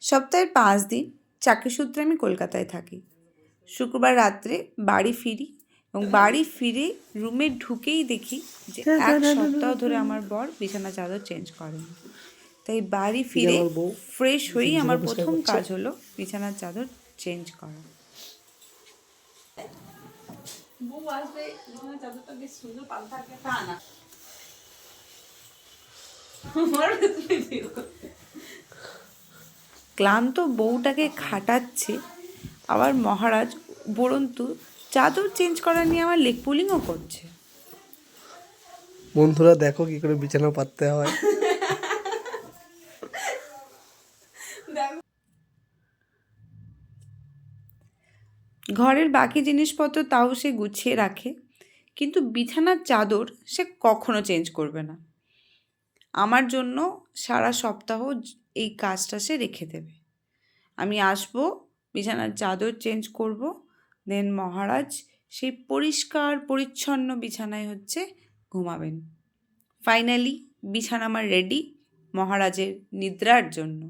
সপ্তাহের 5 দিন চাকরিসূত্রে আমি কলকাতায় থাকি। শুক্রবার রাত্রে বাড়ি ফিরি এবং বাড়ি ফিরে রুমে ঢুকেই দেখি যে 1 সপ্তাহ ধরে আমার বর বিছানা চাদর চেঞ্জ করেনি। তাই বাড়ি ফিরে ফ্রেশ হয়েই আমার প্রথম কাজ হলো বিছানার চাদর চেঞ্জ করা। ক্লান্ত বউটাকে খাটাচ্ছে আবার মহারাজ উপরন্তু চাদর চেঞ্জ করা নিয়ে আমার লেগ পুলিংও করছে। বন্ধুরা দেখো কি করে বিছানা পাততে হয়। ঘরের বাকি জিনিসপত্র তাও সে গুছিয়ে রাখে, কিন্তু বিছানার চাদর সে কখনো চেঞ্জ করবে না। আমার জন্য সারা সপ্তাহ এই কাজটা সে রেখে দেবে। আমি আসবো, বিছানার চাদর চেঞ্জ করব, দেন মহারাজ সেই পরিষ্কার পরিচ্ছন্ন বিছানায় ঘুমাবেন। ফাইনালি বিছানা আমার রেডি মহারাজের নিদ্রার জন্য।